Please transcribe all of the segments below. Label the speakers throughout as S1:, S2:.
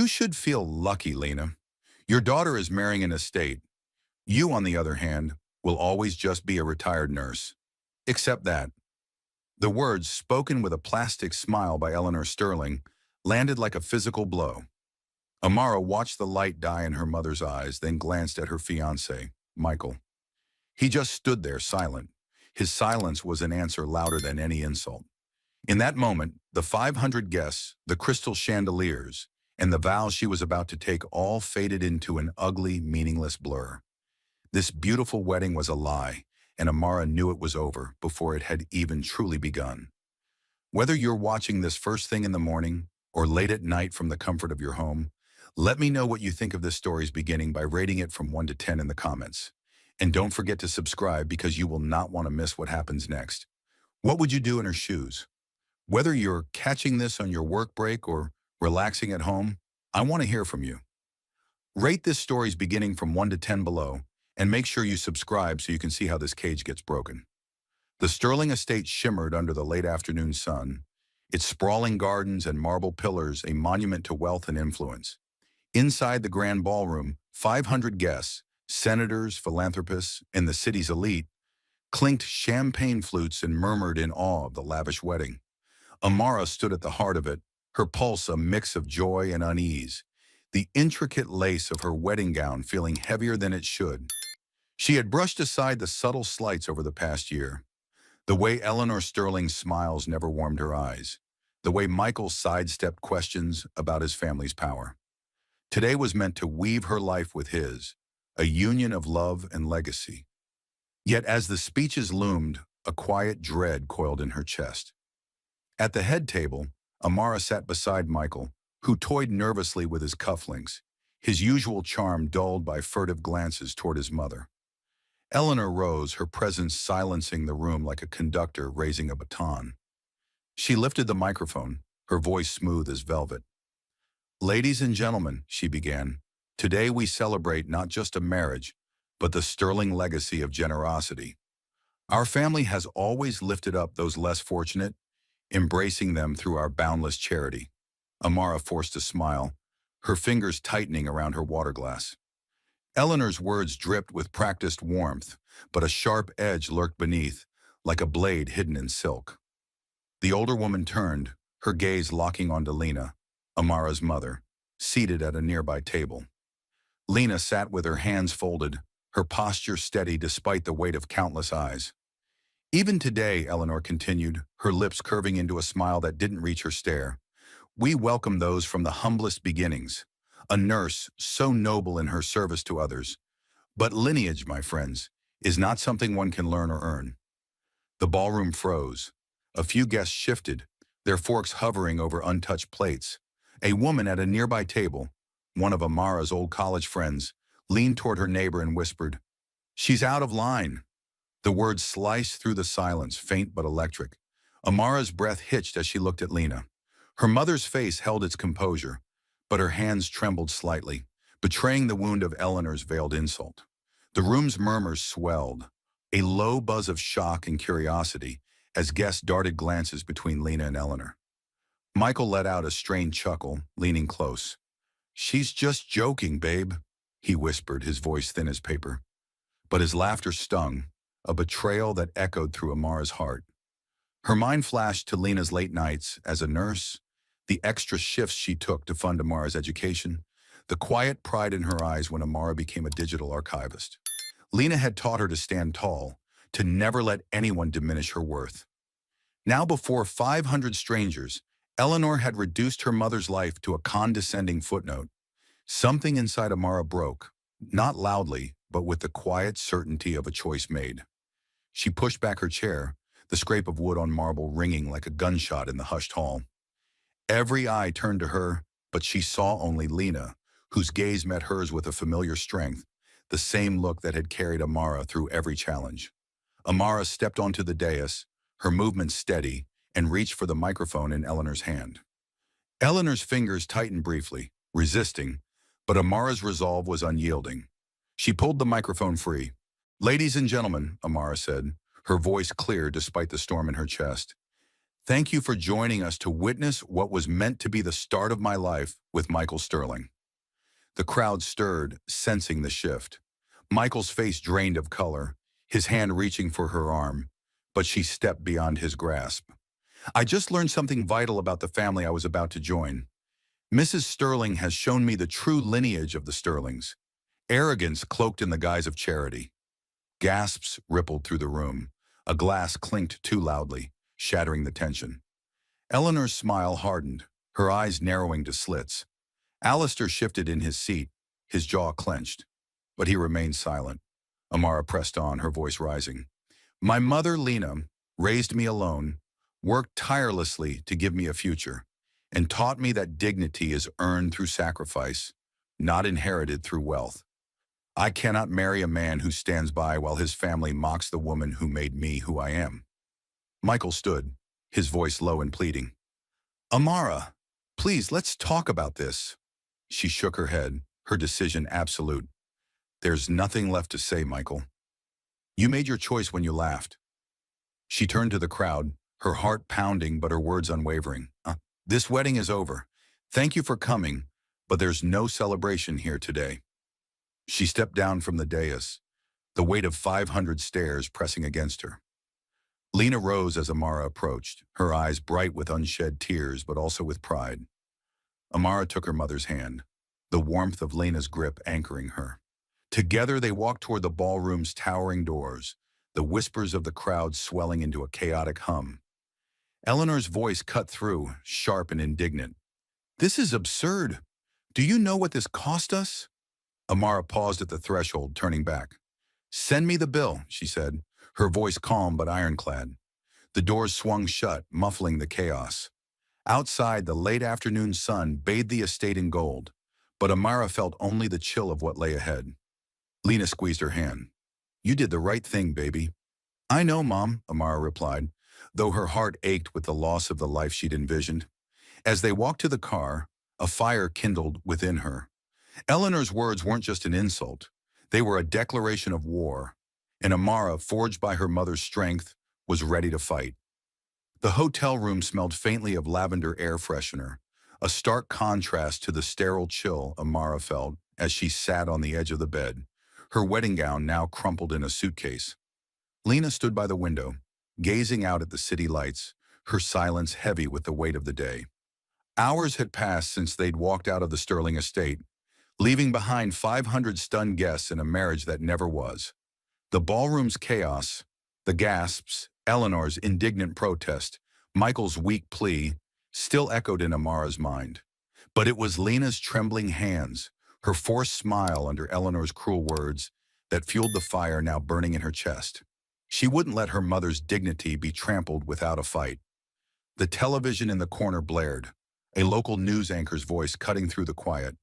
S1: You should feel lucky, Lena. Your daughter is marrying an estate. You, on the other hand, will always just be a retired nurse. Except that. The words, spoken with a plastic smile by Eleanor Sterling, landed like a physical blow. Amara watched the light die in her mother's eyes, then glanced at her fiancé, Michael. He just stood there, silent. His silence was an answer louder than any insult. In that moment, the 500 guests, the crystal chandeliers, and the vows she was about to take all faded into an ugly, meaningless blur. This beautiful wedding was a lie, and Amara knew it was over before it had even truly begun. Whether you're watching this first thing in the morning or late at night from the comfort of your home, let me know what you think of this story's beginning by rating it from 1 to 10 in the comments. And don't forget to subscribe because you will not want to miss what happens next. What would you do in her shoes? Whether you're catching this on your work break or relaxing at home, I want to hear from you. Rate this story's beginning from 1 to 10 below, and make sure you subscribe so you can see how this cage gets broken. The Sterling estate shimmered under the late afternoon sun, its sprawling gardens and marble pillars a monument to wealth and influence. Inside the grand ballroom, 500 guests, senators, philanthropists, and the city's elite, clinked champagne flutes and murmured in awe of the lavish wedding. Amara stood at the heart of it, her pulse a mix of joy and unease, the intricate lace of her wedding gown feeling heavier than it should. She had brushed aside the subtle slights over the past year. The way Eleanor Sterling's smiles never warmed her eyes. The way Michael sidestepped questions about his family's power. Today was meant to weave her life with his, a union of love and legacy. Yet as the speeches loomed, a quiet dread coiled in her chest. At the head table, Amara sat beside Michael, who toyed nervously with his cufflinks, his usual charm dulled by furtive glances toward his mother. Eleanor rose, her presence silencing the room like a conductor raising a baton. She lifted the microphone, her voice smooth as velvet. "Ladies and gentlemen," she began, "today we celebrate not just a marriage, but the sterling legacy of generosity. Our family has always lifted up those less fortunate, embracing them through our boundless charity." Amara forced a smile, her fingers tightening around her water glass. Eleanor's words dripped with practiced warmth, but a sharp edge lurked beneath, like a blade hidden in silk. The older woman turned, her gaze locking onto Lena, Amara's mother, seated at a nearby table. Lena sat with her hands folded, her posture steady despite the weight of countless eyes. "Even today," Eleanor continued, her lips curving into a smile that didn't reach her stare, "we welcome those from the humblest beginnings. A nurse so noble in her service to others. But lineage, my friends, is not something one can learn or earn." The ballroom froze. A few guests shifted, their forks hovering over untouched plates. A woman at a nearby table, one of Amara's old college friends, leaned toward her neighbor and whispered, "She's out of line." The words sliced through the silence, faint but electric. Amara's breath hitched as she looked at Lena. Her mother's face held its composure, but her hands trembled slightly, betraying the wound of Eleanor's veiled insult. The room's murmurs swelled, a low buzz of shock and curiosity, as guests darted glances between Lena and Eleanor. Michael let out a strained chuckle, leaning close. "She's just joking, babe," he whispered, his voice thin as paper. But his laughter stung, a betrayal that echoed through Amara's heart. Her mind flashed to Lena's late nights as a nurse, the extra shifts she took to fund Amara's education, the quiet pride in her eyes when Amara became a digital archivist. Lena had taught her to stand tall, to never let anyone diminish her worth. Now before 500 strangers, Eleanor had reduced her mother's life to a condescending footnote. Something inside Amara broke, not loudly, but with the quiet certainty of a choice made. She pushed back her chair, the scrape of wood on marble ringing like a gunshot in the hushed hall. Every eye turned to her, but she saw only Lena, whose gaze met hers with a familiar strength, the same look that had carried Amara through every challenge. Amara stepped onto the dais, her movements steady, and reached for the microphone in Eleanor's hand. Eleanor's fingers tightened briefly, resisting, but Amara's resolve was unyielding. She pulled the microphone free. "Ladies and gentlemen," Amara said, her voice clear despite the storm in her chest, Thank you for joining us to witness what was meant to be the start of my life with Michael Sterling. The crowd stirred, sensing the shift. Michael's face drained of color, his hand reaching for her arm, but she stepped beyond his grasp. I just learned something vital about the family I was about to join. Mrs. Sterling has shown me the true lineage of the Sterlings. Arrogance cloaked in the guise of charity. Gasps rippled through the room. A glass clinked too loudly, shattering the tension. Eleanor's smile hardened, her eyes narrowing to slits. Alistair shifted in his seat, his jaw clenched. But he remained silent. Amara pressed on, her voice rising. My mother, Lena, raised me alone, worked tirelessly to give me a future, and taught me that dignity is earned through sacrifice, not inherited through wealth. I cannot marry a man who stands by while his family mocks the woman who made me who I am. Michael stood, his voice low and pleading. Amara, please, let's talk about this. She shook her head, her decision absolute. There's nothing left to say, Michael. You made your choice when you laughed. She turned to the crowd, her heart pounding but her words unwavering. This wedding is over. Thank you for coming, but there's no celebration here today. She stepped down from the dais, the weight of 500 stares pressing against her. Lena rose as Amara approached, her eyes bright with unshed tears but also with pride. Amara took her mother's hand, the warmth of Lena's grip anchoring her. Together they walked toward the ballroom's towering doors, the whispers of the crowd swelling into a chaotic hum. Eleanor's voice cut through, sharp and indignant. This is absurd. Do you know what this cost us? Amara paused at the threshold, turning back. Send me the bill, she said, her voice calm but ironclad. The doors swung shut, muffling the chaos. Outside, the late afternoon sun bathed the estate in gold, but Amara felt only the chill of what lay ahead. Lena squeezed her hand. You did the right thing, baby. I know, Mom, Amara replied, though her heart ached with the loss of the life she'd envisioned. As they walked to the car, a fire kindled within her. Eleanor's words weren't just an insult. They were a declaration of war, and Amara, forged by her mother's strength, was ready to fight. The hotel room smelled faintly of lavender air freshener, a stark contrast to the sterile chill Amara felt as she sat on the edge of the bed, her wedding gown now crumpled in a suitcase. Lena stood by the window, gazing out at the city lights, her silence heavy with the weight of the day. Hours had passed since they'd walked out of the Sterling estate, leaving behind 500 stunned guests in a marriage that never was. The ballroom's chaos, the gasps, Eleanor's indignant protest, Michael's weak plea, still echoed in Amara's mind. But it was Lena's trembling hands, her forced smile under Eleanor's cruel words, that fueled the fire now burning in her chest. She wouldn't let her mother's dignity be trampled without a fight. The television in the corner blared, a local news anchor's voice cutting through the quiet.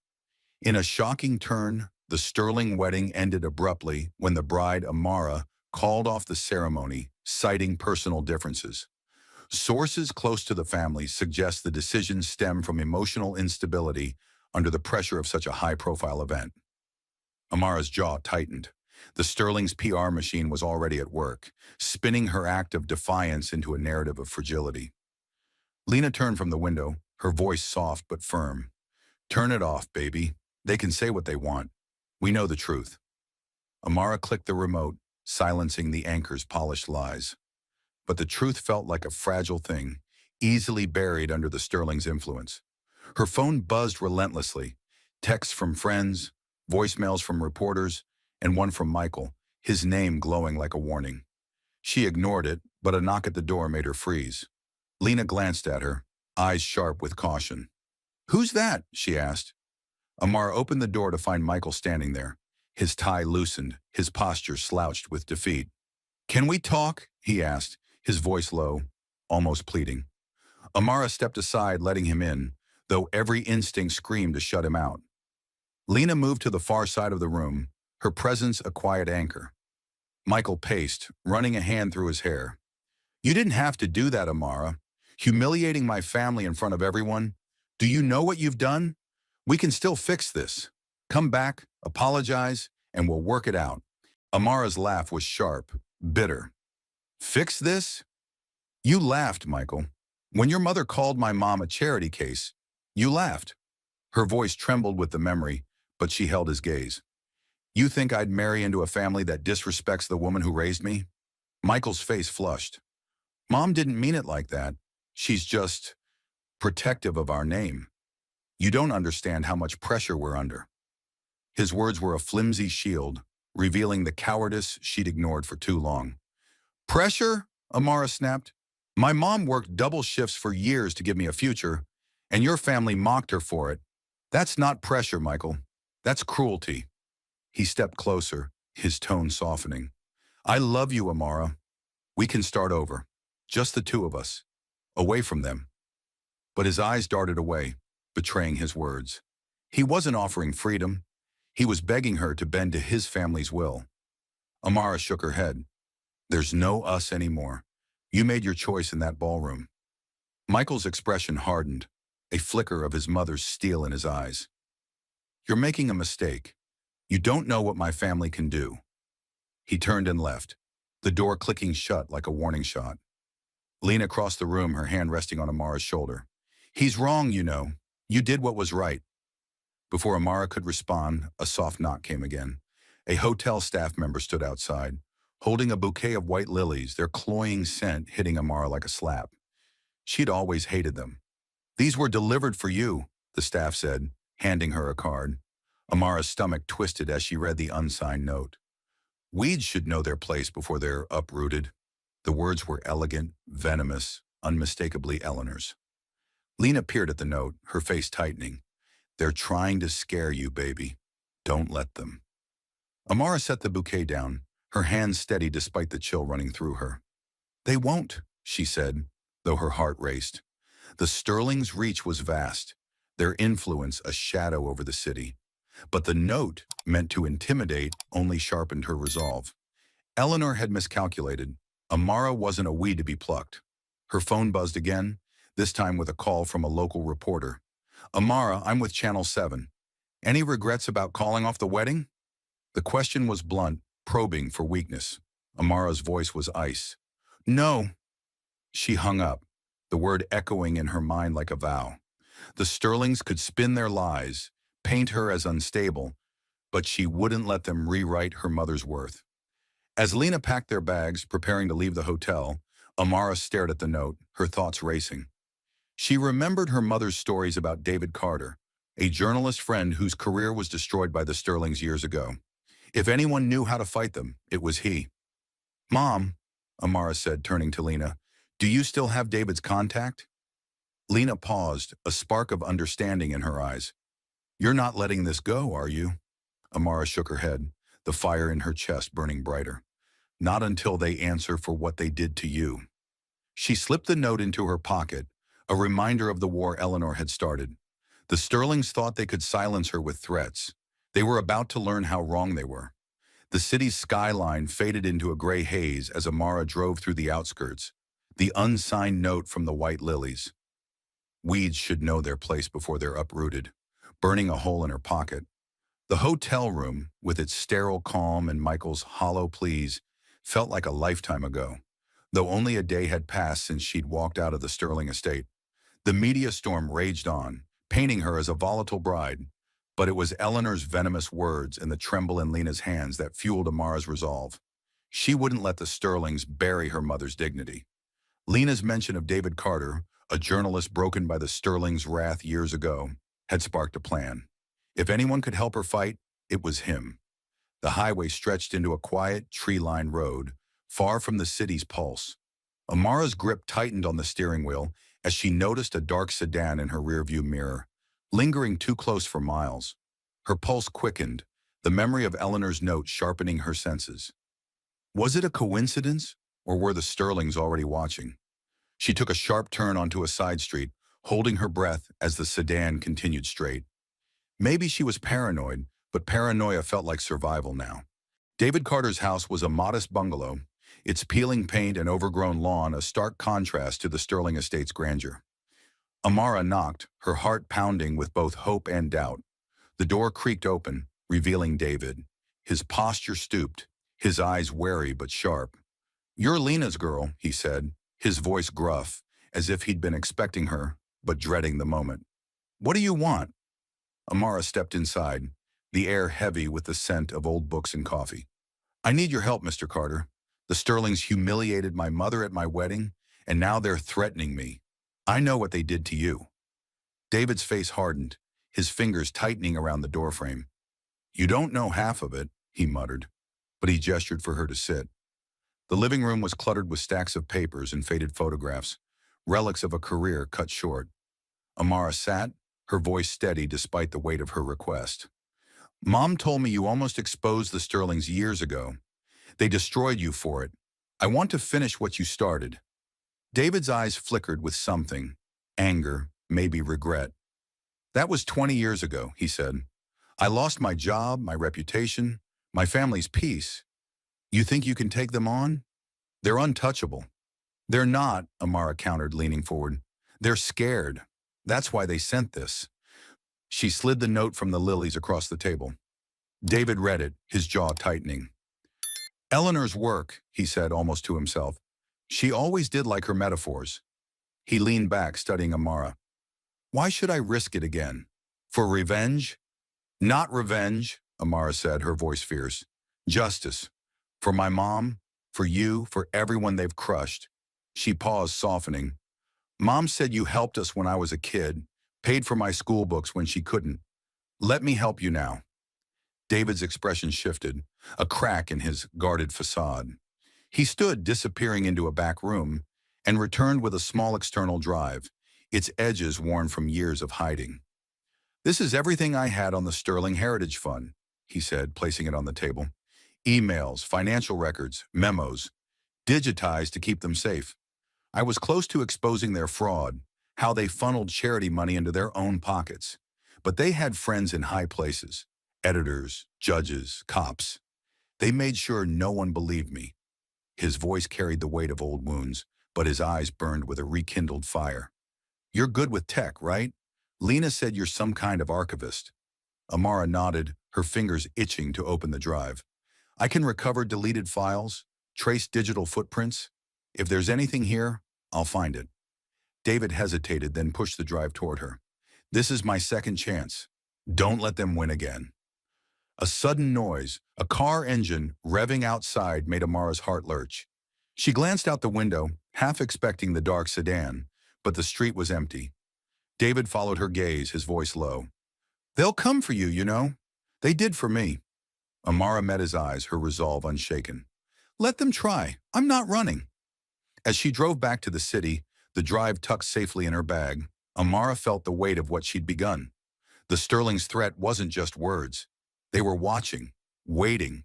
S1: In a shocking turn, the Sterling wedding ended abruptly when the bride, Amara, called off the ceremony, citing personal differences. Sources close to the family suggest the decision stemmed from emotional instability under the pressure of such a high-profile event. Amara's jaw tightened. The Sterling's PR machine was already at work, spinning her act of defiance into a narrative of fragility. Lena turned from the window, her voice soft but firm. Turn it off, baby. They can say what they want. We know the truth. Amara clicked the remote, silencing the anchor's polished lies. But the truth felt like a fragile thing, easily buried under the Sterling's influence. Her phone buzzed relentlessly, texts from friends, voicemails from reporters, and one from Michael, his name glowing like a warning. She ignored it, but a knock at the door made her freeze. Lena glanced at her, eyes sharp with caution. Who's that? She asked. Amara opened the door to find Michael standing there, his tie loosened, his posture slouched with defeat. Can we talk? He asked, his voice low, almost pleading. Amara stepped aside, letting him in, though every instinct screamed to shut him out. Lena moved to the far side of the room, her presence a quiet anchor. Michael paced, running a hand through his hair. You didn't have to do that, Amara. Humiliating my family in front of everyone. Do you know what you've done? We can still fix this. Come back, apologize, and we'll work it out. Amara's laugh was sharp, bitter. Fix this? You laughed, Michael. When your mother called my mom a charity case, you laughed. Her voice trembled with the memory, but she held his gaze. You think I'd marry into a family that disrespects the woman who raised me? Michael's face flushed. Mom didn't mean it like that. She's just protective of our name. You don't understand how much pressure we're under. His words were a flimsy shield, revealing the cowardice she'd ignored for too long. Pressure? Amara snapped. My mom worked double shifts for years to give me a future, and your family mocked her for it. That's not pressure, Michael. That's cruelty. He stepped closer, his tone softening. I love you, Amara. We can start over. Just the two of us. Away from them. But his eyes darted away, betraying his words. He wasn't offering freedom. He was begging her to bend to his family's will. Amara shook her head. There's no us anymore. You made your choice in that ballroom. Michael's expression hardened, a flicker of his mother's steel in his eyes. You're making a mistake. You don't know what my family can do. He turned and left, the door clicking shut like a warning shot. Lena crossed the room, her hand resting on Amara's shoulder. He's wrong, you know. You did what was right. Before Amara could respond, a soft knock came again. A hotel staff member stood outside, holding a bouquet of white lilies, their cloying scent hitting Amara like a slap. She'd always hated them. These were delivered for you, the staff said, handing her a card. Amara's stomach twisted as she read the unsigned note. Weeds should know their place before they're uprooted. The words were elegant, venomous, unmistakably Eleanor's. Lena peered at the note, her face tightening. They're trying to scare you, baby. Don't let them. Amara set the bouquet down, her hands steady despite the chill running through her. They won't, she said, though her heart raced. The Sterlings' reach was vast, their influence a shadow over the city. But the note, meant to intimidate, only sharpened her resolve. Eleanor had miscalculated. Amara wasn't a weed to be plucked. Her phone buzzed again, this time with a call from a local reporter. Amara, I'm with Channel 7. Any regrets about calling off the wedding? The question was blunt, probing for weakness. Amara's voice was ice. No. She hung up, the word echoing in her mind like a vow. The Sterlings could spin their lies, paint her as unstable, but she wouldn't let them rewrite her mother's worth. As Lena packed their bags, preparing to leave the hotel, Amara stared at the note, her thoughts racing. She remembered her mother's stories about David Carter, a journalist friend whose career was destroyed by the Sterlings years ago. If anyone knew how to fight them, it was he. Mom, Amara said, turning to Lena, do you still have David's contact? Lena paused, a spark of understanding in her eyes. You're not letting this go, are you? Amara shook her head, the fire in her chest burning brighter. Not until they answer for what they did to you. She slipped the note into her pocket, a reminder of the war Eleanor had started. The Sterlings thought they could silence her with threats. They were about to learn how wrong they were. The city's skyline faded into a gray haze as Amara drove through the outskirts, the unsigned note from the white lilies. Weeds should know their place before they're uprooted, burning a hole in her pocket. The hotel room, with its sterile calm and Michael's hollow pleas, felt like a lifetime ago, though only a day had passed since she'd walked out of the Sterling estate. The media storm raged on, painting her as a volatile bride, but it was Eleanor's venomous words and the tremble in Lena's hands that fueled Amara's resolve. She wouldn't let the Sterlings bury her mother's dignity. Lena's mention of David Carter, a journalist broken by the Sterlings' wrath years ago, had sparked a plan. If anyone could help her fight, it was him. The highway stretched into a quiet, tree-lined road, far from the city's pulse. Amara's grip tightened on the steering wheel as she noticed a dark sedan in her rearview mirror, lingering too close for miles. Her pulse quickened, the memory of Eleanor's note sharpening her senses. Was it a coincidence, or were the Sterlings already watching? She took a sharp turn onto a side street, holding her breath as the sedan continued straight. Maybe she was paranoid, but paranoia felt like survival now. David Carter's house was a modest bungalow, its peeling paint and overgrown lawn a stark contrast to the Sterling estate's grandeur. Amara knocked, her heart pounding with both hope and doubt. The door creaked open, revealing David. His posture stooped, his eyes wary but sharp. "You're Lena's girl," he said, his voice gruff, as if he'd been expecting her, but dreading the moment. "What do you want?" Amara stepped inside, the air heavy with the scent of old books and coffee. "I need your help, Mr. Carter. The Sterlings humiliated my mother at my wedding, and now they're threatening me. I know what they did to you." David's face hardened, his fingers tightening around the doorframe. "You don't know half of it," he muttered, but he gestured for her to sit. The living room was cluttered with stacks of papers and faded photographs, relics of a career cut short. Amara sat, her voice steady despite the weight of her request. "Mom told me you almost exposed the Sterlings years ago. They destroyed you for it. I want to finish what you started." David's eyes flickered with something, anger, maybe regret. "That was 20 years ago," he said. "I lost my job, my reputation, my family's peace. You think you can take them on? They're untouchable." "They're not," Amara countered, leaning forward. "They're scared. That's why they sent this." She slid the note from the lilies across the table. David read it, his jaw tightening. "Eleanor's work," he said almost to himself. "She always did like her metaphors." He leaned back, studying Amara. "Why should I risk it again? For revenge?" "Not revenge," Amara said, her voice fierce. "Justice. For my mom, for you, for everyone they've crushed." She paused, softening. "Mom said you helped us when I was a kid, paid for my school books when she couldn't. Let me help you now." David's expression shifted, a crack in his guarded facade. He stood, disappearing into a back room, and returned with a small external drive, its edges worn from years of hiding. "This is everything I had on the Sterling Heritage Fund," he said, placing it on the table. "Emails, financial records, memos, digitized to keep them safe. I was close to exposing their fraud, how they funneled charity money into their own pockets. But they had friends in high places, editors, judges, cops. They made sure no one believed me." His voice carried the weight of old wounds, but his eyes burned with a rekindled fire. "You're good with tech, right? Lena said you're some kind of archivist." Amara nodded, her fingers itching to open the drive. "I can recover deleted files, trace digital footprints. If there's anything here, I'll find it." David hesitated, then pushed the drive toward her. "This is my second chance. Don't let them win again." A sudden noise, a car engine revving outside, made Amara's heart lurch. She glanced out the window, half expecting the dark sedan, but the street was empty. David followed her gaze, his voice low. "They'll come for you, you know. They did for me." Amara met his eyes, her resolve unshaken. "Let them try. I'm not running." As she drove back to the city, the drive tucked safely in her bag, Amara felt the weight of what she'd begun. The Sterling's threat wasn't just words. They were watching, waiting.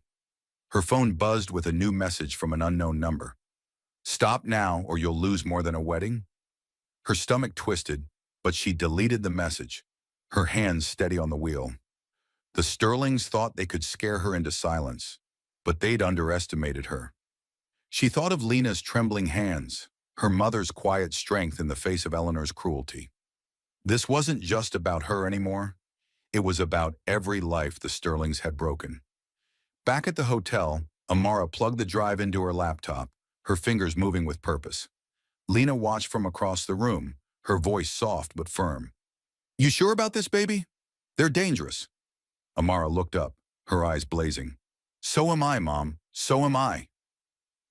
S1: Her phone buzzed with a new message from an unknown number. "Stop now or you'll lose more than a wedding." Her stomach twisted, but she deleted the message, her hands steady on the wheel. The Sterlings thought they could scare her into silence, but they'd underestimated her. She thought of Lena's trembling hands, her mother's quiet strength in the face of Eleanor's cruelty. This wasn't just about her anymore. It was about every life the Sterlings had broken. Back at the hotel, Amara plugged the drive into her laptop, her fingers moving with purpose. Lena watched from across the room, her voice soft but firm. "You sure about this, baby? They're dangerous." Amara looked up, her eyes blazing. "So am I, Mom. So am I."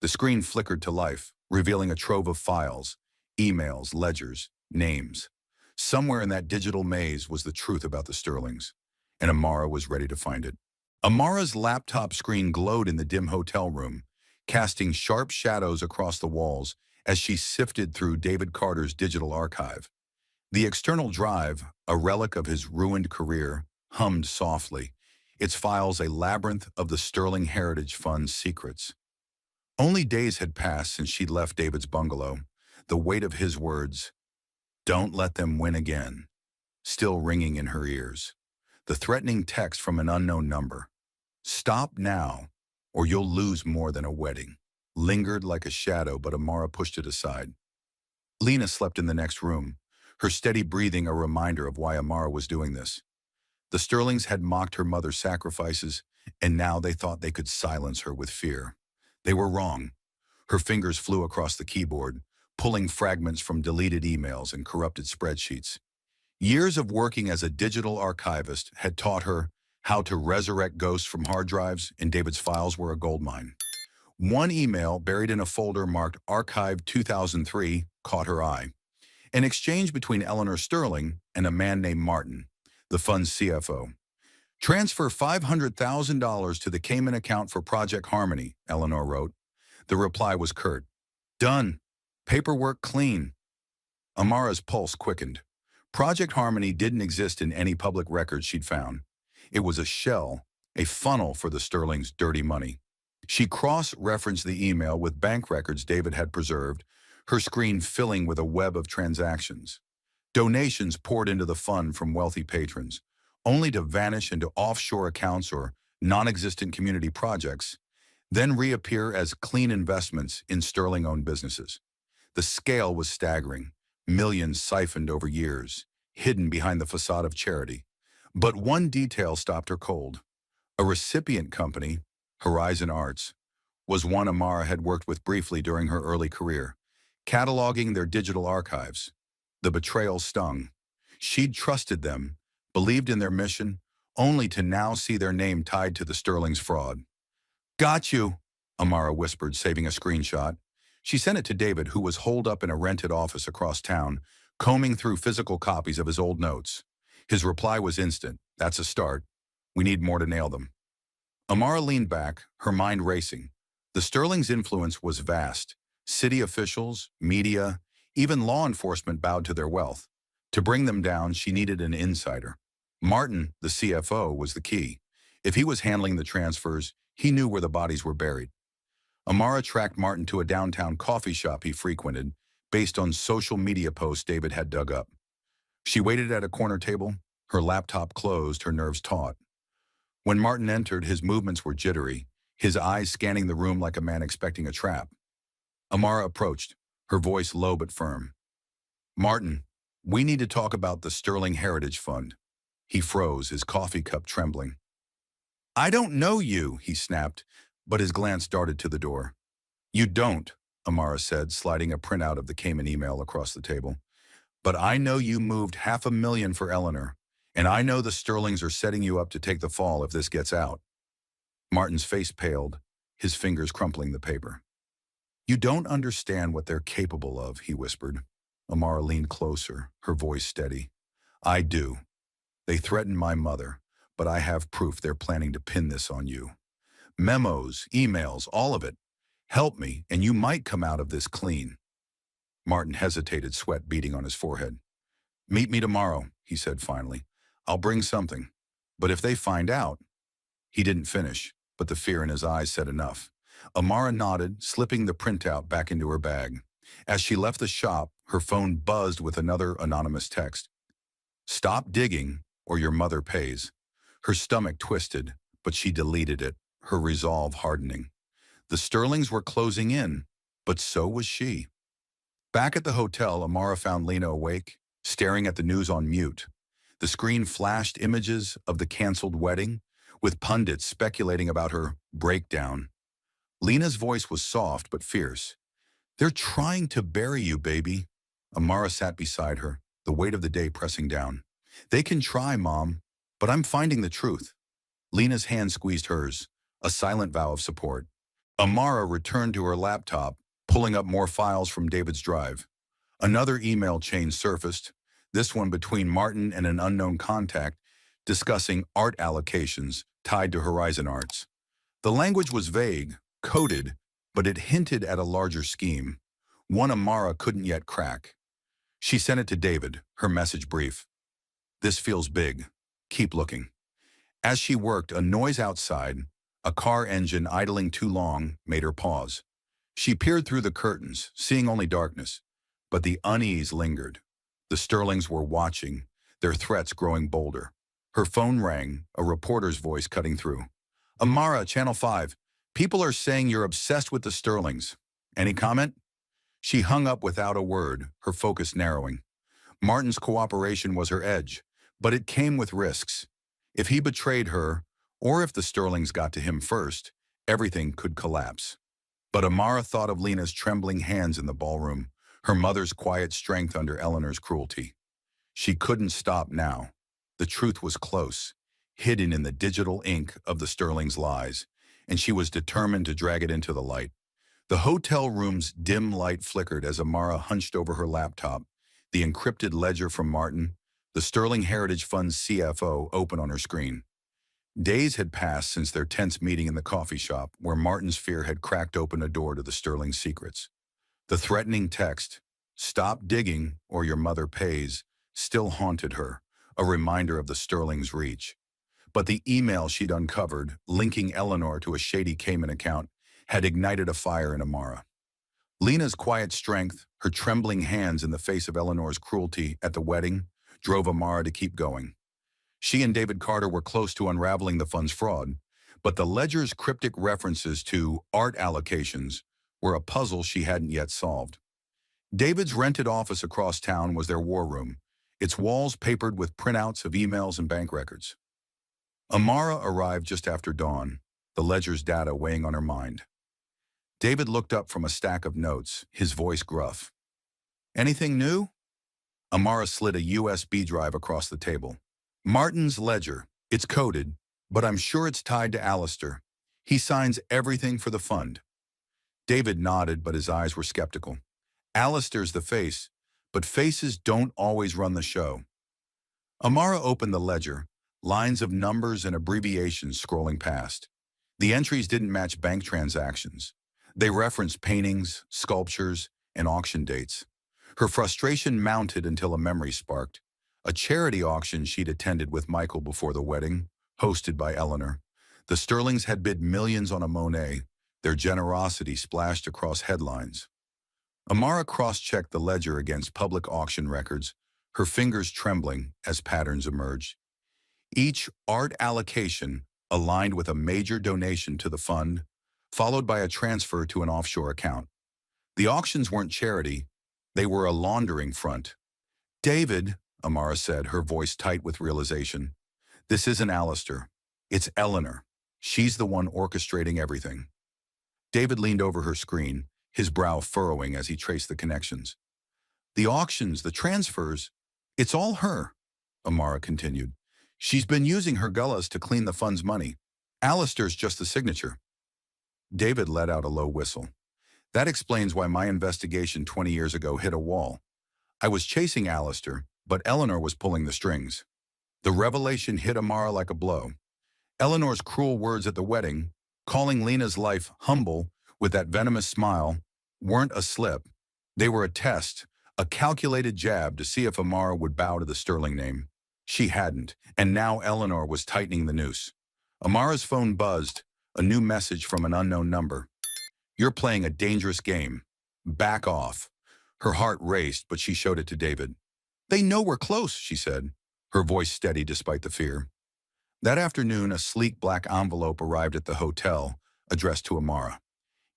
S1: The screen flickered to life, revealing a trove of files, emails, ledgers, names. Somewhere in that digital maze was the truth about the Sterlings, and Amara was ready to find it. Amara's laptop screen glowed in the dim hotel room, casting sharp shadows across the walls as she sifted through David Carter's digital archive. The external drive, a relic of his ruined career, hummed softly, its files a labyrinth of the Sterling Heritage Fund's secrets. Only days had passed since she'd left David's bungalow, the weight of his words, "Don't let them win again," still ringing in her ears. The threatening text from an unknown number, "Stop now, or you'll lose more than a wedding," lingered like a shadow, but Amara pushed it aside. Lena slept in the next room, her steady breathing a reminder of why Amara was doing this. The Sterlings had mocked her mother's sacrifices, and now they thought they could silence her with fear. They were wrong. Her fingers flew across the keyboard, pulling fragments from deleted emails and corrupted spreadsheets. Years of working as a digital archivist had taught her how to resurrect ghosts from hard drives, and David's files were a goldmine. One email buried in a folder marked Archive 2003 caught her eye. An exchange between Eleanor Sterling and a man named Martin, the fund's CFO. Transfer $500,000 to the Cayman account for Project Harmony, Eleanor wrote. The reply was curt. Done. Paperwork clean. Amara's pulse quickened. Project Harmony didn't exist in any public records she'd found. It was a shell, a funnel for the Sterling's dirty money. She cross-referenced the email with bank records David had preserved, her screen filling with a web of transactions. Donations poured into the fund from wealthy patrons, only to vanish into offshore accounts or non-existent community projects, then reappear as clean investments in Sterling-owned businesses. The scale was staggering, millions siphoned over years, hidden behind the facade of charity. But one detail stopped her cold. A recipient company, Horizon Arts, was one Amara had worked with briefly during her early career, cataloging their digital archives. The betrayal stung. She'd trusted them, believed in their mission, only to now see their name tied to the Sterling's fraud. Got you, Amara whispered, saving a screenshot. She sent it to David, who was holed up in a rented office across town, combing through physical copies of his old notes. His reply was instant. That's a start. We need more to nail them. Amara leaned back, her mind racing. The Sterling's influence was vast. City officials, media, even law enforcement bowed to their wealth. To bring them down, she needed an insider. Martin, the CFO, was the key. If he was handling the transfers, he knew where the bodies were buried. Amara tracked Martin to a downtown coffee shop he frequented, based on social media posts David had dug up. She waited at a corner table, her laptop closed, her nerves taut. When Martin entered, his movements were jittery, his eyes scanning the room like a man expecting a trap. Amara approached, her voice low but firm. Martin, we need to talk about the Sterling Heritage Fund. He froze, his coffee cup trembling. I don't know you, he snapped, but his glance darted to the door. You don't, Amara said, sliding a printout of the Cayman email across the table. But I know you moved $500,000 for Eleanor, and I know the Sterlings are setting you up to take the fall if this gets out. Martin's face paled, his fingers crumpling the paper. You don't understand what they're capable of, he whispered. Amara leaned closer, her voice steady. I do. They threatened my mother, but I have proof they're planning to pin this on you. Memos, emails, all of it. Help me, and you might come out of this clean. Martin hesitated, sweat beading on his forehead. Meet me tomorrow, he said finally. I'll bring something. But if they find out... He didn't finish, but the fear in his eyes said enough. Amara nodded, slipping the printout back into her bag. As she left the shop, her phone buzzed with another anonymous text. Stop digging, or your mother pays. Her stomach twisted, but she deleted it, her resolve hardening. The Sterlings were closing in, but so was she. Back at the hotel, Amara found Lena awake, staring at the news on mute. The screen flashed images of the canceled wedding, with pundits speculating about her breakdown. Lena's voice was soft but fierce. They're trying to bury you, baby. Amara sat beside her, the weight of the day pressing down. They can try, Mom, but I'm finding the truth. Lena's hand squeezed hers, a silent vow of support. Amara returned to her laptop, pulling up more files from David's drive. Another email chain surfaced, this one between Martin and an unknown contact, discussing art allocations tied to Horizon Arts. The language was vague, coded, but it hinted at a larger scheme, one Amara couldn't yet crack. She sent it to David, her message brief. This feels big. Keep looking. As she worked, a noise outside, a car engine idling too long, made her pause. She peered through the curtains, seeing only darkness, but the unease lingered. The Sterlings were watching, their threats growing bolder. Her phone rang, a reporter's voice cutting through. Amara, Channel 5. People are saying you're obsessed with the Sterlings. Any comment? She hung up without a word, her focus narrowing. Martin's cooperation was her edge, but it came with risks. If he betrayed her, or if the Sterlings got to him first, everything could collapse. But Amara thought of Lena's trembling hands in the ballroom, her mother's quiet strength under Eleanor's cruelty. She couldn't stop now. The truth was close, hidden in the digital ink of the Sterling's lies, and she was determined to drag it into the light. The hotel room's dim light flickered as Amara hunched over her laptop, the encrypted ledger from Martin, the Sterling Heritage Fund's CFO, open on her screen. Days had passed since their tense meeting in the coffee shop, where Martin's fear had cracked open a door to the Sterling secrets. The threatening text, "Stop digging or your mother pays," still haunted her, a reminder of the Sterling's reach. But the email she'd uncovered, linking Eleanor to a shady Cayman account, had ignited a fire in Amara. Lena's quiet strength, her trembling hands in the face of Eleanor's cruelty at the wedding, drove Amara to keep going. She and David Carter were close to unraveling the fund's fraud, but the ledger's cryptic references to art allocations were a puzzle she hadn't yet solved. David's rented office across town was their war room, its walls papered with printouts of emails and bank records. Amara arrived just after dawn, the ledger's data weighing on her mind. David looked up from a stack of notes, his voice gruff. "Anything new?" Amara slid a USB drive across the table. "Martin's ledger. It's coded, but I'm sure it's tied to Alistair. He signs everything for the fund." David nodded, but his eyes were skeptical. "Alistair's the face, but faces don't always run the show." Amara opened the ledger, lines of numbers and abbreviations scrolling past. The entries didn't match bank transactions. They referenced paintings, sculptures, and auction dates. Her frustration mounted until a memory sparked. A charity auction she'd attended with Michael before the wedding, hosted by Eleanor. The Sterlings had bid millions on a Monet, their generosity splashed across headlines. Amara cross-checked the ledger against public auction records, her fingers trembling as patterns emerged. Each art allocation aligned with a major donation to the fund, followed by a transfer to an offshore account. The auctions weren't charity, they were a laundering front. "David," Amara said, her voice tight with realization, "this isn't Alistair. It's Eleanor. She's the one orchestrating everything." David leaned over her screen, his brow furrowing as he traced the connections. "The auctions, the transfers, it's all her," Amara continued. "She's been using her gullahs to clean the fund's money. Alistair's just the signature." David let out a low whistle. "That explains why my investigation 20 years ago hit a wall. I was chasing Alistair, but Eleanor was pulling the strings." The revelation hit Amara like a blow. Eleanor's cruel words at the wedding, calling Lena's life humble with that venomous smile, weren't a slip. They were a test, a calculated jab to see if Amara would bow to the Sterling name. She hadn't, and now Eleanor was tightening the noose. Amara's phone buzzed, a new message from an unknown number. "You're playing a dangerous game. Back off." Her heart raced, but she showed it to David. "They know we're close," she said, her voice steady despite the fear. That afternoon, a sleek black envelope arrived at the hotel, addressed to Amara.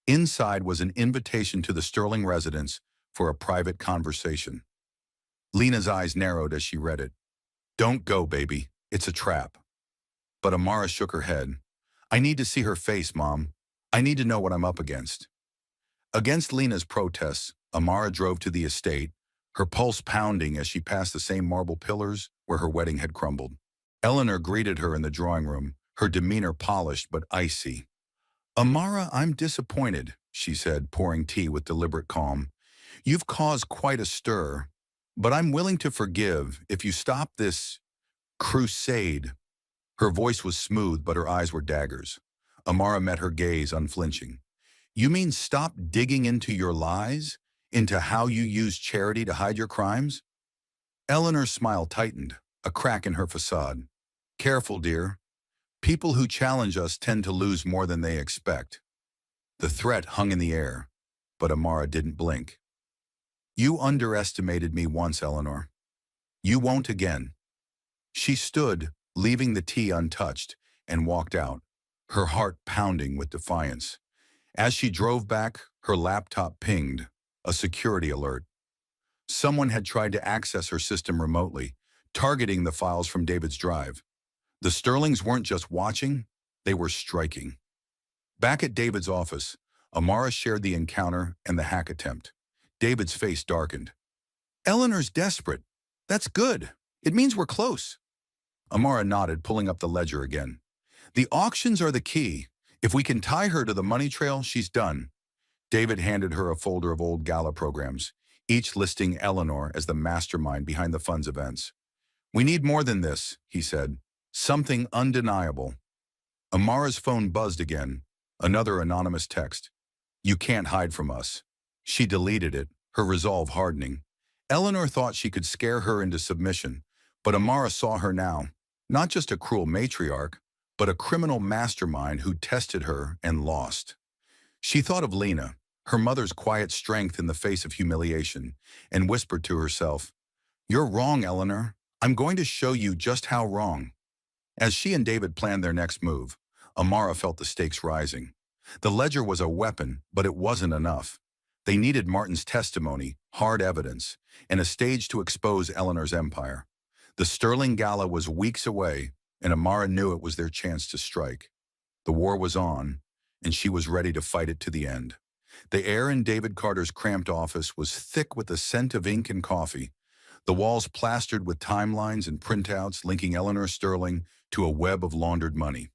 S1: Inside was an invitation to the Sterling residence for a private conversation. Lena's eyes narrowed as she read it. "Don't go, baby. It's a trap." But Amara shook her head. "I need to see her face, Mom. I need to know what I'm up against." Against Lena's protests, Amara drove to the estate, her pulse pounding as she passed the same marble pillars where her wedding had crumbled. Eleanor greeted her in the drawing room, her demeanor polished but icy. "Amara, I'm disappointed," she said, pouring tea with deliberate calm. "You've caused quite a stir, but I'm willing to forgive if you stop this crusade." Her voice was smooth, but her eyes were daggers. Amara met her gaze, unflinching. "You mean stop digging into your lies? Into how you use charity to hide your crimes?" Eleanor's smile tightened, a crack in her facade. "Careful, dear. People who challenge us tend to lose more than they expect." The threat hung in the air, but Amara didn't blink. "You underestimated me once, Eleanor. You won't again." She stood, leaving the tea untouched, and walked out, her heart pounding with defiance. As she drove back, her laptop pinged, a security alert. Someone had tried to access her system remotely, targeting the files from David's drive. The Sterlings weren't just watching, they were striking. Back at David's office, Amara shared the encounter and the hack attempt. David's face darkened. Eleanor's desperate. That's good. It means we're close. Amara nodded, pulling up the ledger again. The auctions are the key. If we can tie her to the money trail, she's done. David handed her a folder of old gala programs, each listing Eleanor as the mastermind behind the fund's events. We need more than this, he said. Something undeniable. Amara's phone buzzed again. Another anonymous text. You can't hide from us. She deleted it, her resolve hardening. Eleanor thought she could scare her into submission, but Amara saw her now, not just a cruel matriarch, but a criminal mastermind who tested her and lost. She thought of Lena, her mother's quiet strength in the face of humiliation, and whispered to herself, You're wrong, Eleanor. I'm going to show you just how wrong. As she and David planned their next move, Amara felt the stakes rising. The ledger was a weapon, but it wasn't enough. They needed Martin's testimony, hard evidence, and a stage to expose Eleanor's empire. The Sterling Gala was weeks away, and Amara knew it was their chance to strike. The war was on, and she was ready to fight it to the end. The air in David Carter's cramped office was thick with the scent of ink and coffee, the walls plastered with timelines and printouts linking Eleanor Sterling to a web of laundered money.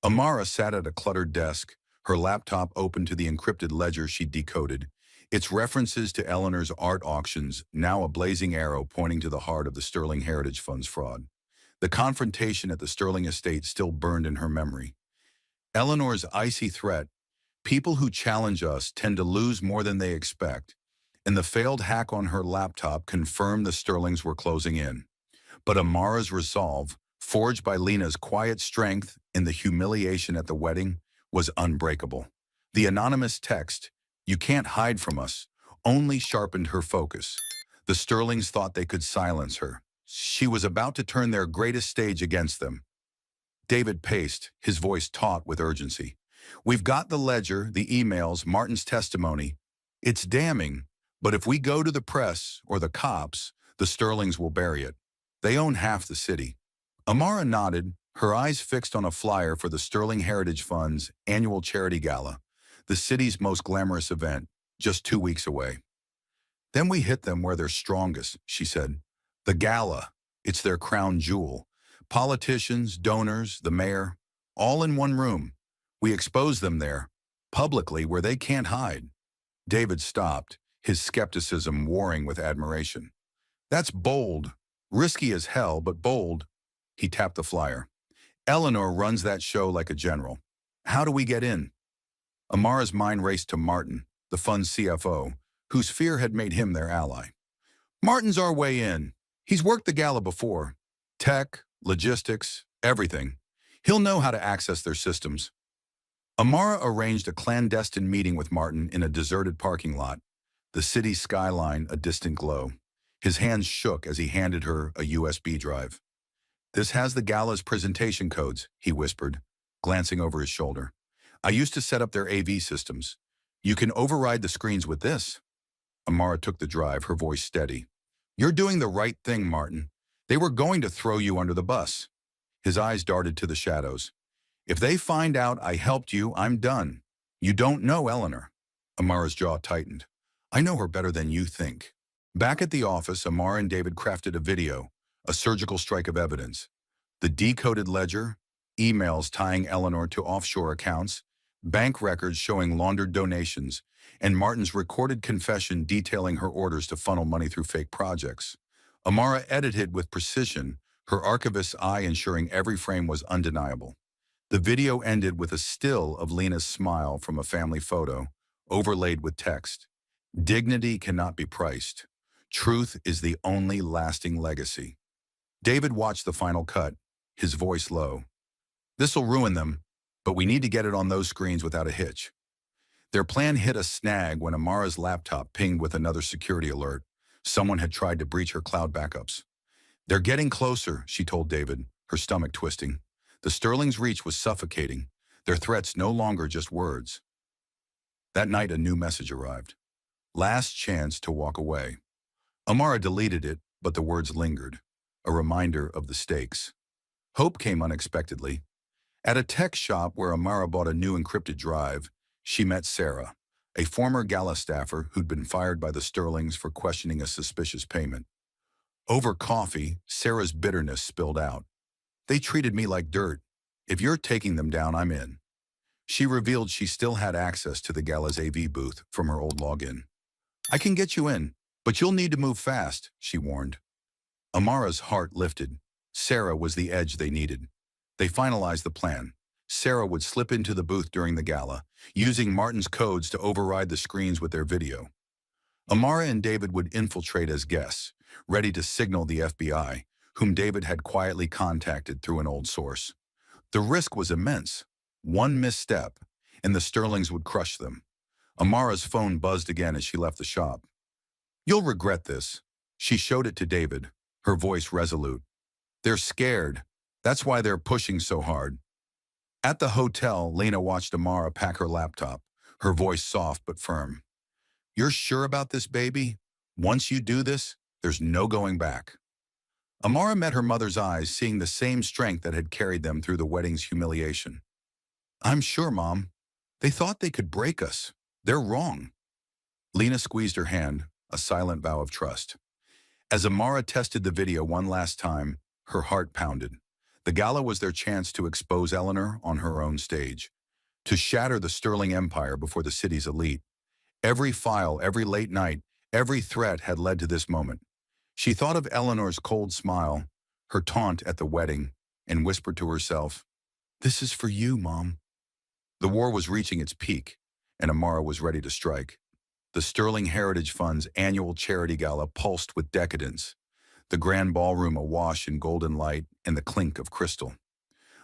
S1: Amara sat at a cluttered desk, her laptop open to the encrypted ledger she'd decoded, its references to Eleanor's art auctions now a blazing arrow pointing to the heart of the Sterling Heritage Fund's fraud. The confrontation at the Sterling estate still burned in her memory. Eleanor's icy threat, people who challenge us tend to lose more than they expect, and the failed hack on her laptop confirmed the Sterlings were closing in. But Amara's resolve, forged by Lena's quiet strength in the humiliation at the wedding, was unbreakable. The anonymous text, "You can't hide from us," only sharpened her focus. The Sterlings thought they could silence her. She was about to turn their greatest stage against them. David paced, his voice taut with urgency. We've got the ledger, the emails, Martin's testimony. It's damning, but if we go to the press or the cops, the Sterlings will bury it. They own half the city. Amara nodded, her eyes fixed on a flyer for the Sterling Heritage Fund's annual charity gala, the city's most glamorous event, just 2 weeks away. Then we hit them where they're strongest, she said. The gala, it's their crown jewel. Politicians, donors, the mayor, all in one room. We expose them there, publicly where they can't hide. David stopped, his skepticism warring with admiration. That's bold, risky as hell, but bold. He tapped the flyer. Eleanor runs that show like a general. How do we get in? Amara's mind raced to Martin, the fund's CFO, whose fear had made him their ally. Martin's our way in. He's worked the gala before. Tech, logistics, everything. He'll know how to access their systems. Amara arranged a clandestine meeting with Martin in a deserted parking lot, the city's skyline a distant glow. His hands shook as he handed her a USB drive. This has the gala's presentation codes, he whispered, glancing over his shoulder. I used to set up their AV systems. You can override the screens with this. Amara took the drive, her voice steady. You're doing the right thing, Martin. They were going to throw you under the bus. His eyes darted to the shadows. If they find out I helped you, I'm done. You don't know Eleanor. Amara's jaw tightened. I know her better than you think. Back at the office, Amara and David crafted a video, a surgical strike of evidence. The decoded ledger, emails tying Eleanor to offshore accounts, bank records showing laundered donations, and Martin's recorded confession detailing her orders to funnel money through fake projects. Amara edited with precision, her archivist's eye ensuring every frame was undeniable. The video ended with a still of Lena's smile from a family photo, overlaid with text. Dignity cannot be priced. Truth is the only lasting legacy. David watched the final cut, his voice low. This'll ruin them, but we need to get it on those screens without a hitch. Their plan hit a snag when Amara's laptop pinged with another security alert. Someone had tried to breach her cloud backups. They're getting closer, she told David, her stomach twisting. The Sterling's reach was suffocating, their threats no longer just words. That night, a new message arrived. Last chance to walk away. Amara deleted it, but the words lingered, a reminder of the stakes. Hope came unexpectedly. At a tech shop where Amara bought a new encrypted drive, she met Sarah, a former gala staffer who'd been fired by the Sterlings for questioning a suspicious payment. Over coffee, Sarah's bitterness spilled out. They treated me like dirt. If you're taking them down, I'm in. She revealed she still had access to the gala's AV booth from her old login. I can get you in, but you'll need to move fast, she warned. Amara's heart lifted. Sarah was the edge they needed. They finalized the plan. Sarah would slip into the booth during the gala, using Martin's codes to override the screens with their video. Amara and David would infiltrate as guests, ready to signal the FBI, whom David had quietly contacted through an old source. The risk was immense. One misstep, and the Sterlings would crush them. Amara's phone buzzed again as she left the shop. You'll regret this. She showed it to David, her voice resolute. They're scared. That's why they're pushing so hard. At the hotel, Lena watched Amara pack her laptop, her voice soft but firm. You're sure about this, baby? Once you do this, there's no going back. Amara met her mother's eyes, seeing the same strength that had carried them through the wedding's humiliation. I'm sure, Mom. They thought they could break us. They're wrong. Lena squeezed her hand, a silent vow of trust. As Amara tested the video one last time, her heart pounded. The gala was their chance to expose Eleanor on her own stage, to shatter the Sterling Empire before the city's elite. Every file, every late night, every threat had led to this moment. She thought of Eleanor's cold smile, her taunt at the wedding, and whispered to herself, This is for you, Mom. The war was reaching its peak, and Amara was ready to strike. The Sterling Heritage Fund's annual charity gala pulsed with decadence, the grand ballroom awash in golden light and the clink of crystal.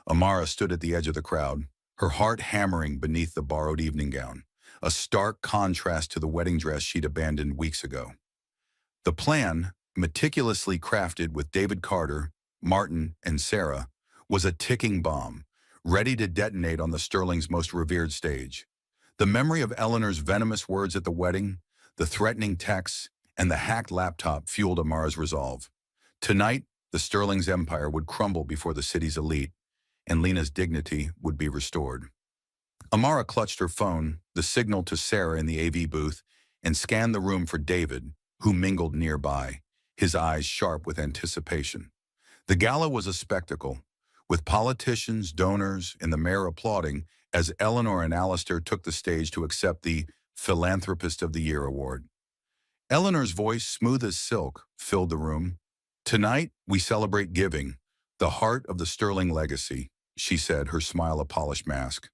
S1: Amara stood at the edge of the crowd, her heart hammering beneath the borrowed evening gown, a stark contrast to the wedding dress she'd abandoned weeks ago. The plan, meticulously crafted with David Carter, Martin, and Sarah, was a ticking bomb, ready to detonate on the Sterling's most revered stage. The memory of Eleanor's venomous words at the wedding, the threatening texts, and the hacked laptop fueled Amara's resolve. Tonight, the Sterling's empire would crumble before the city's elite, and Lena's dignity would be restored. Amara clutched her phone, the signal to Sarah in the AV booth, and scanned the room for David, who mingled nearby, his eyes sharp with anticipation. The gala was a spectacle, with politicians, donors, and the mayor applauding as Eleanor and Alistair took the stage to accept the Philanthropist of the Year award. Eleanor's voice, smooth as silk, filled the room. Tonight, we celebrate giving, the heart of the Sterling legacy, she said, her smile a polished mask.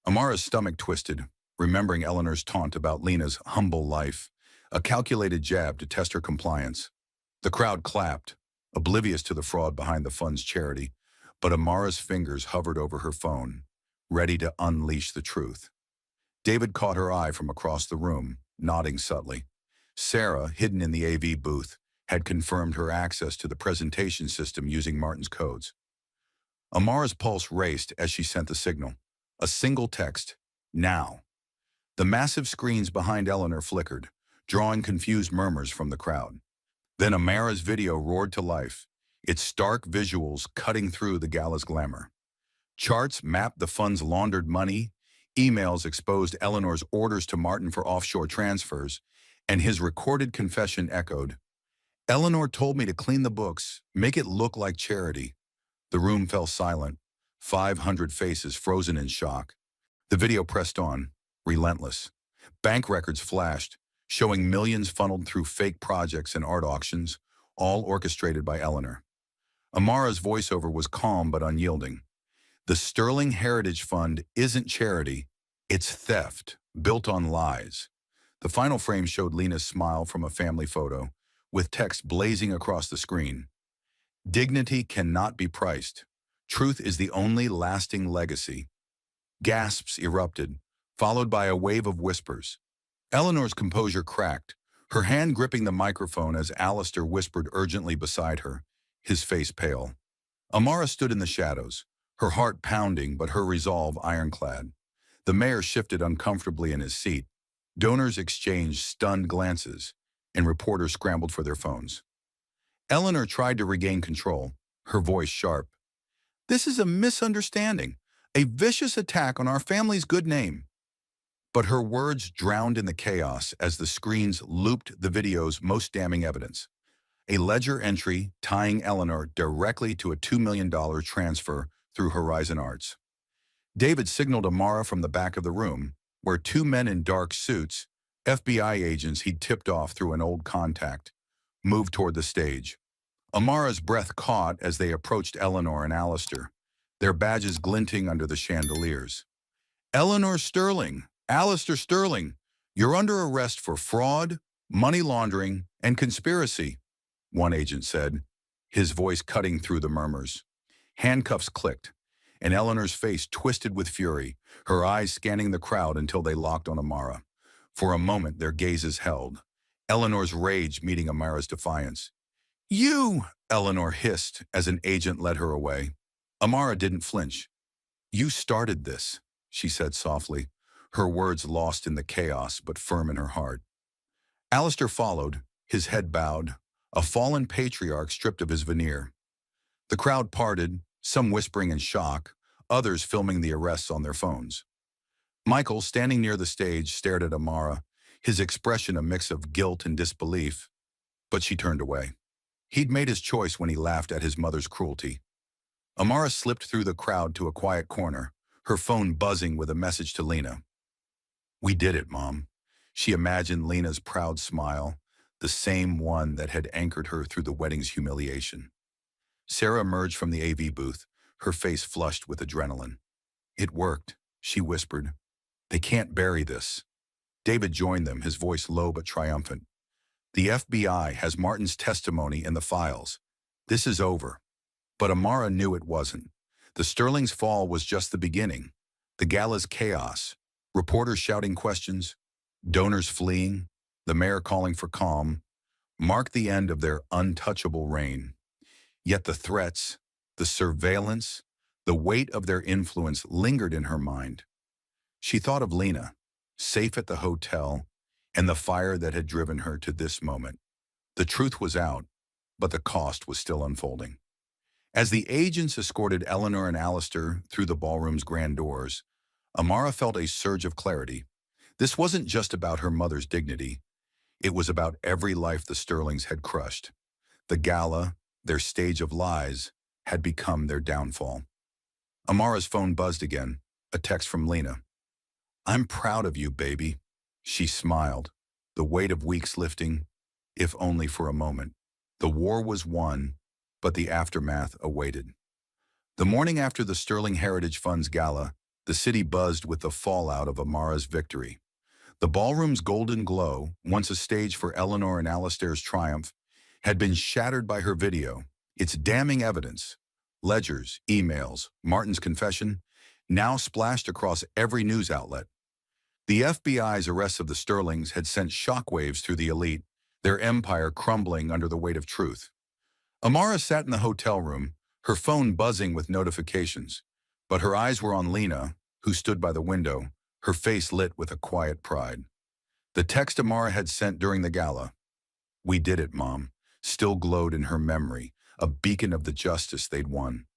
S1: Amara's stomach twisted, remembering Eleanor's taunt about Lena's humble life, a calculated jab to test her compliance. The crowd clapped, oblivious to the fraud behind the fund's charity, but Amara's fingers hovered over her phone, ready to unleash the truth. David caught her eye from across the room, nodding subtly. Sarah, hidden in the AV booth, had confirmed her access to the presentation system using Martin's codes. Amara's pulse raced as she sent the signal. A single text, now. The massive screens behind Eleanor flickered, drawing confused murmurs from the crowd. Then Amara's video roared to life, its stark visuals cutting through the gala's glamour. Charts mapped the fund's laundered money, emails exposed Eleanor's orders to Martin for offshore transfers, and his recorded confession echoed, Eleanor told me to clean the books, make it look like charity. The room fell silent, 500 faces frozen in shock. The video pressed on, relentless. Bank records flashed, showing millions funneled through fake projects and art auctions, all orchestrated by Eleanor. Amara's voiceover was calm but unyielding. The Sterling Heritage Fund isn't charity, it's theft, built on lies. The final frame showed Lena's smile from a family photo, with text blazing across the screen. Dignity cannot be priced. Truth is the only lasting legacy. Gasps erupted, followed by a wave of whispers. Eleanor's composure cracked, her hand gripping the microphone as Alistair whispered urgently beside her, his face pale. Amara stood in the shadows, her heart pounding but her resolve ironclad. The mayor shifted uncomfortably in his seat. Donors exchanged stunned glances, and reporters scrambled for their phones. Eleanor tried to regain control, her voice sharp. This is a misunderstanding, a vicious attack on our family's good name. But her words drowned in the chaos as the screens looped the video's most damning evidence. A ledger entry tying Eleanor directly to a $2 million transfer through Horizon Arts. David signaled Amara from the back of the room, where two men in dark suits, FBI agents he'd tipped off through an old contact, moved toward the stage. Amara's breath caught as they approached Eleanor and Alistair, their badges glinting under the chandeliers. "Eleanor Sterling, Alistair Sterling, you're under arrest for fraud, money laundering, and conspiracy," one agent said, his voice cutting through the murmurs. Handcuffs clicked, and Eleanor's face twisted with fury, her eyes scanning the crowd until they locked on Amara. For a moment, their gazes held, Eleanor's rage meeting Amara's defiance. "You!" Eleanor hissed as an agent led her away. Amara didn't flinch. "You started this," she said softly, her words lost in the chaos but firm in her heart. Alistair followed, his head bowed, a fallen patriarch stripped of his veneer. The crowd parted, some whispering in shock, others filming the arrests on their phones. Michael, standing near the stage, stared at Amara, his expression a mix of guilt and disbelief, but she turned away. He'd made his choice when he laughed at his mother's cruelty. Amara slipped through the crowd to a quiet corner, her phone buzzing with a message to Lena. "We did it, Mom." She imagined Lena's proud smile, the same one that had anchored her through the wedding's humiliation. Sarah emerged from the AV booth, her face flushed with adrenaline. "It worked," she whispered. "They can't bury this." David joined them, his voice low but triumphant. "The FBI has Martin's testimony in the files. This is over." But Amara knew it wasn't. The Sterling's fall was just the beginning. The gala's chaos, reporters shouting questions, donors fleeing, the mayor calling for calm, marked the end of their untouchable reign. Yet the threats, the surveillance, the weight of their influence lingered in her mind. She thought of Lena, safe at the hotel, and the fire that had driven her to this moment. The truth was out, but the cost was still unfolding. As the agents escorted Eleanor and Alistair through the ballroom's grand doors, Amara felt a surge of clarity. This wasn't just about her mother's dignity. It was about every life the Sterlings had crushed. The gala, their stage of lies, had become their downfall. Amara's phone buzzed again, a text from Lena. "I'm proud of you, baby." She smiled, the weight of weeks lifting, if only for a moment. The war was won, but the aftermath awaited. The morning after the Sterling Heritage Fund's gala, the city buzzed with the fallout of Amara's victory. The ballroom's golden glow, once a stage for Eleanor and Alistair's triumph, had been shattered by her video, its damning evidence, ledgers, emails, Martin's confession, now splashed across every news outlet. The FBI's arrest of the Sterlings had sent shockwaves through the elite, their empire crumbling under the weight of truth. Amara sat in the hotel room, her phone buzzing with notifications, but her eyes were on Lena, who stood by the window, her face lit with a quiet pride. The text Amara had sent during the gala, "We did it, Mom," still glowed in her memory, a beacon of the justice they'd won.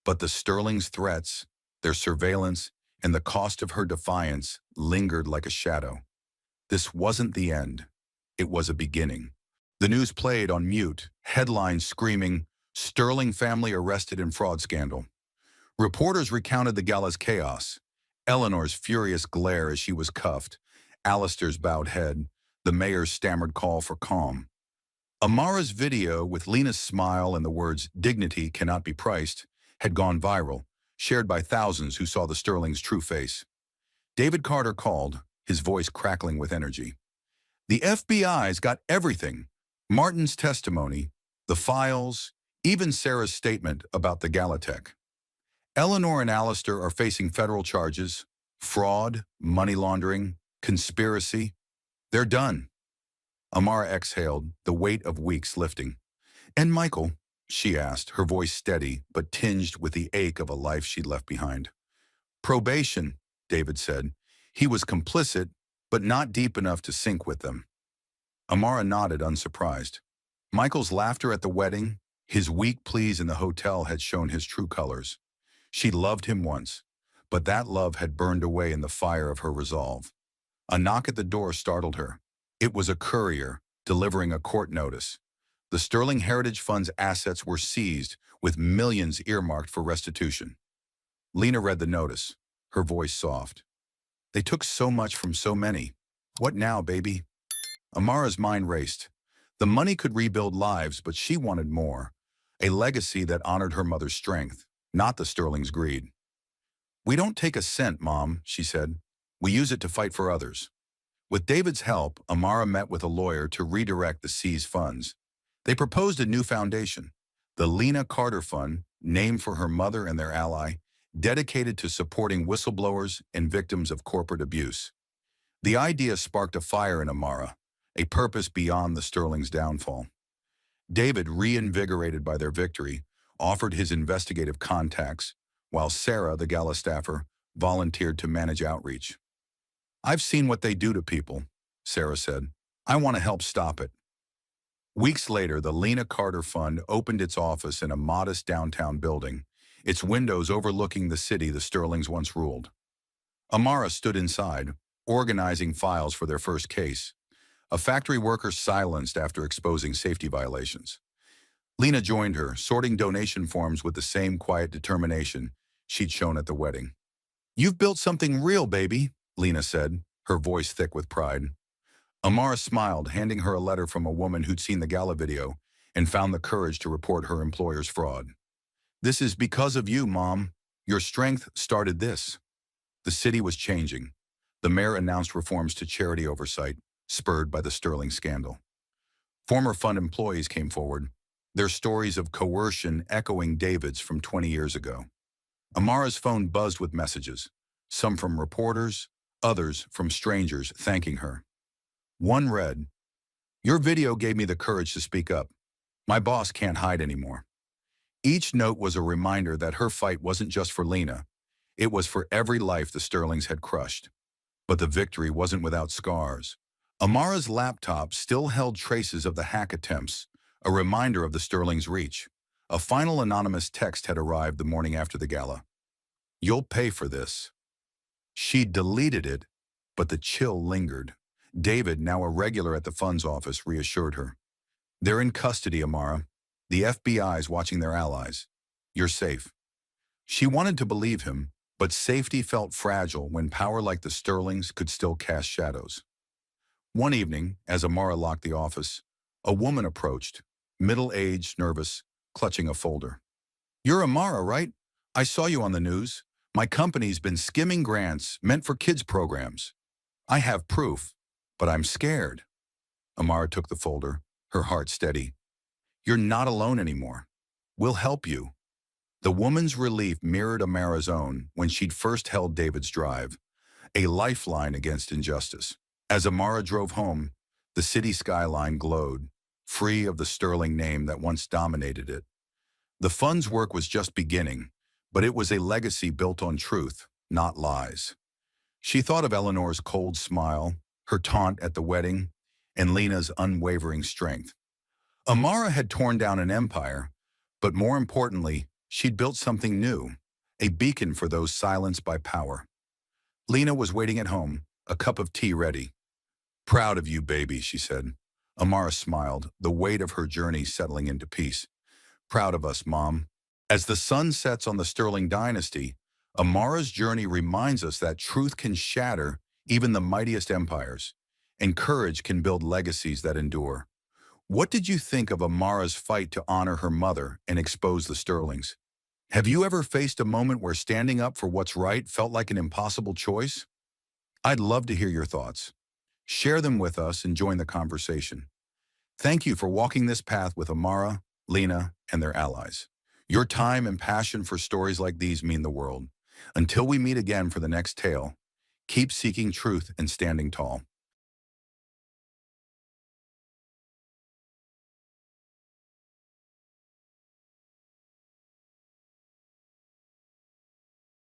S1: But the Sterlings' threats, their surveillance, and the cost of her defiance lingered like a shadow. This wasn't the end. It was a beginning. The news played on mute, headlines screaming, "Sterling family arrested in fraud scandal." Reporters recounted the gala's chaos, Eleanor's furious glare as she was cuffed, Alistair's bowed head, the mayor's stammered call for calm. Amara's video, with Lena's smile and the words, "Dignity cannot be priced," had gone viral, shared by thousands who saw the Sterling's true face. David Carter called, his voice crackling with energy. "The FBI's got everything. Martin's testimony, the files, even Sarah's statement about the Galatech. Eleanor and Alistair are facing federal charges, fraud, money laundering, conspiracy. They're done." Amara exhaled, the weight of weeks lifting. "And Michael?" she asked, her voice steady but tinged with the ache of a life she'd left behind. "Probation," David said. "He was complicit, but not deep enough to sink with them." Amara nodded, unsurprised. Michael's laughter at the wedding, his weak pleas in the hotel had shown his true colors. She'd loved him once, but that love had burned away in the fire of her resolve. A knock at the door startled her. It was a courier delivering a court notice. The Sterling Heritage Fund's assets were seized, with millions earmarked for restitution. Lena read the notice, her voice soft. They took so much from so many. What now, baby? Amara's mind raced. The money could rebuild lives, but she wanted more. A legacy that honored her mother's strength, not the Sterling's greed. We don't take a cent, Mom, she said. We use it to fight for others. With David's help, Amara met with a lawyer to redirect the seized funds. They proposed a new foundation, the Lena Carter Fund, named for her mother and their ally, dedicated to supporting whistleblowers and victims of corporate abuse. The idea sparked a fire in Amara, a purpose beyond the Sterling's downfall. David, reinvigorated by their victory, offered his investigative contacts, while Sarah, the gala staffer, volunteered to manage outreach. I've seen what they do to people, Sarah said. I want to help stop it. Weeks later, the Lena Carter Fund opened its office in a modest downtown building, its windows overlooking the city the Sterlings once ruled. Amara stood inside, organizing files for their first case, a factory worker silenced after exposing safety violations. Lena joined her, sorting donation forms with the same quiet determination she'd shown at the wedding. You've built something real, baby, Lena said, her voice thick with pride. Amara smiled, handing her a letter from a woman who'd seen the gala video and found the courage to report her employer's fraud. This is because of you, Mom. Your strength started this. The city was changing. The mayor announced reforms to charity oversight, spurred by the Sterling scandal. Former fund employees came forward, their stories of coercion echoing David's from 20 years ago. Amara's phone buzzed with messages, some from reporters, others from strangers thanking her. One read, "Your video gave me the courage to speak up. My boss can't hide anymore." Each note was a reminder that her fight wasn't just for Lena. It was for every life the Sterlings had crushed. But the victory wasn't without scars. Amara's laptop still held traces of the hack attempts, a reminder of the Sterlings' reach. A final anonymous text had arrived the morning after the gala. "You'll pay for this." She'd deleted it, but the chill lingered. David, now a regular at the fund's office, reassured her. "They're in custody, Amara. The FBI's watching their allies. You're safe." She wanted to believe him, but safety felt fragile when power like the Sterlings could still cast shadows. One evening, as Amara locked the office, a woman approached, middle-aged, nervous, clutching a folder. "You're Amara, right? I saw you on the news. My company's been skimming grants meant for kids' programs. I have proof, but I'm scared." Amara took the folder, her heart steady. "You're not alone anymore. We'll help you." The woman's relief mirrored Amara's own when she'd first held David's drive, a lifeline against injustice. As Amara drove home, the city skyline glowed, free of the Sterling name that once dominated it. The fund's work was just beginning, but it was a legacy built on truth, not lies. She thought of Eleanor's cold smile, her taunt at the wedding, and Lena's unwavering strength. Amara had torn down an empire, but more importantly, she'd built something new, a beacon for those silenced by power. Lena was waiting at home, a cup of tea ready. "Proud of you, baby," she said. Amara smiled, the weight of her journey settling into peace. "Proud of us, Mom." As the sun sets on the Sterling dynasty, Amara's journey reminds us that truth can shatter even the mightiest empires, and courage can build legacies that endure. What did you think of Amara's fight to honor her mother and expose the Sterlings? Have you ever faced a moment where standing up for what's right felt like an impossible choice? I'd love to hear your thoughts. Share them with us and join the conversation. Thank you for walking this path with Amara, Lena, and their allies. Your time and passion for stories like these mean the world. Until we meet again for the next tale, keep seeking truth and standing tall.